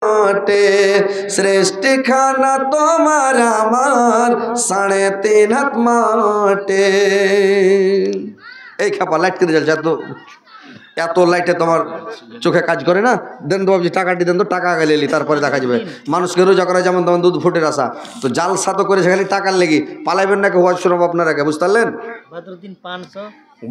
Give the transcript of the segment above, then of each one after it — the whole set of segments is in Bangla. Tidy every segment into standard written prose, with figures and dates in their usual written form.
মাটে সৃষ্টি খানা তোমার আমার 3.5 হাত মাটে। এই খাপা লাইট কেটে জ্বলছে, এত লাইটে তোমার চোখে কাজ করে না। দেন তো ভাবছি টাকাটি দেন তো, টাকা আগে লেলি তারপরে দেখা যাবে। মানুষকে রোজা করা যেমন তেমন দুধ ফুটের আসা, তো জালসা তো করেছে খালি টাকার লেগে। পালাইবেন নাকি ওয়াজ শোনাবো আপনারাকে, বুঝতে পারলেন?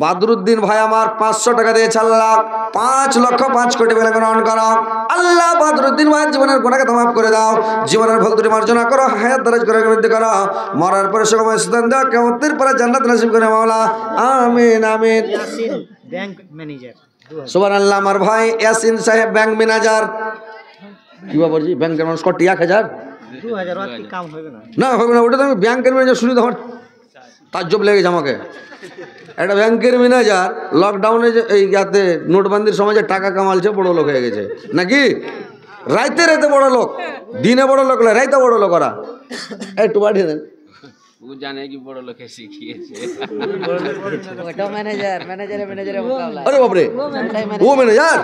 বাদরুদ্দিন ভাই আমার 500 টাকা দিয়ে ছাড়লা, 5 লক্ষ 5 কোটি বেলা গ্রহণ করো। আল্লাহ বাদরুদ্দিন ভাই জীবনের গুনাহকে মাফ করে দাও, জীবনের ভুল ত্রুটি মার্জনা করো, হায়াত দারাজ করে বৃদ্ধি করো, মরার পরে সুখময় স্থান দাও, কিয়ামতের পরে জান্নাত নসিব করে মাওলা, আমিন আমিন। ব্যাংক ম্যানেজার সুবহানাল্লাহ। আমার ভাই ইয়াসিন সাহেব ব্যাংক ম্যানেজার। কি বাবা জি, ব্যাংকের মানুষ কত 1000 2000 কাম হবে না? না হবে না, ওটা তো আমি ব্যাংকের ম্যানেজার শুনি তো আমার তাজ্জব লেগেছে আমাকে। একটা ব্যাংকের ম্যানেজার লকডাউনে যে এই ইয়াতে নোটবন্দির সময় যে টাকা কামালছে, বড় লোক হয়ে গেছে নাকি? রাইতে রাইতে বড় লোক, দিনে বড় লোক, রাইতে বড় লোক। ওরা একটু পাঠিয়ে দেন। ও জানে কি বড় লোকে শিখিয়েছে। ওটা ম্যানেজার ম্যানেজারের মোকাবেলা। আরে বাপরে, ও ম্যানেজার।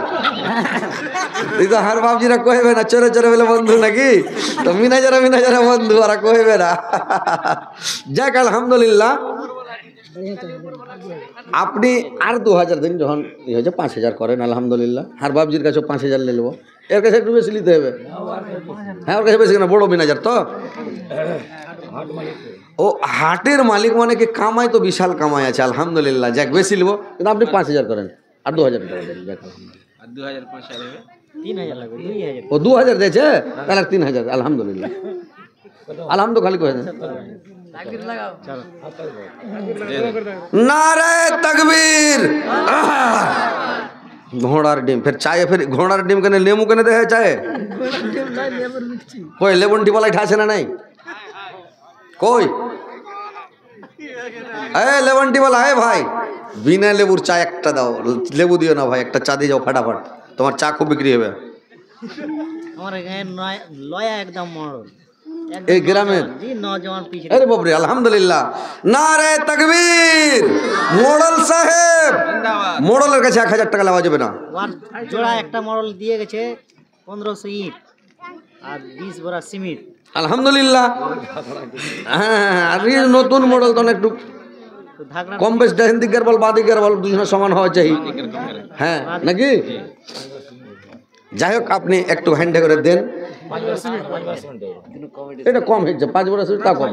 তুই তো হার বাবজিরা কইবে না, চোরে চোরে বলে বন্ধু নাকি? তো ম্যানেজার বন্ধু ওরা কইবে না। যাক আলহামদুলিল্লাহ। আপনি আর 2000 দিন যখন হয়েছে 5000 করেন আলহামদুলিল্লাহ। হার বাবজির কাছে 5000 নিয়ে নেবো, এর কাছে একটু বেশি নিতে হবে। হ্যাঁ ওর কাছে বেশি কেন, বড় ম্যানেজার তো। ও হাটের মালিক মানে কি, কামাই তো বিশাল কামাই আছে আলহামদুলিল্লাহ। যাক বেশি নেবো, কিন্তু আপনি 5000 করেন আর 2000 টাকা দেন। যাক আর 2000 500 হবে, 3000 লাগবে। 2000 ও 2000 দিয়েছে, তাহলে 3000 আলহামদুলিল্লাহ। আলহামদুলিল্লাহ খালি করে দেন। নারে তাকবীর। ঘোড়ার ডিম ফের চায়ে, ফের ঘোড়ার ডিম কেন, লেবু কেন দেয় চায়ে? কই লেবুন টিপালাই ঠাসে না নাই কই? লেবন টিপালা, ভাই বিনা লেবুর চা একটা দাও, লেবু দিও না ভাই, একটা চা দিয়ে যাও ফাটাফাট, তোমার চা খুব বিক্রি হবে। আমার এখানে লয়া একদম মরল এই গ্রামের নজওয়ান পিছনে। আরে বাপরে আলহামদুলিল্লাহ। নারে তাকবীর। মোড়ল সাহেব, মোড়লের কাছে 1000 টাকা নেওয়া যাবে না। জোড়া একটা মরল দিয়ে গেছে 1500 ইট আর 20 বোরা সিমেন্ট। আলহামদুলিল্লাহ। হ্যাঁ, আর নতুন মডেল তো একটু কম বেশ ডান দিকের বল বাঁ দিকের বল দুজনের সমান হওয়া চাই, হ্যাঁ নাকি? যাই হোক আপনি একটু হ্যান্ডে করে দেন, এটা কম হয়েছে 5 বছর তা কম।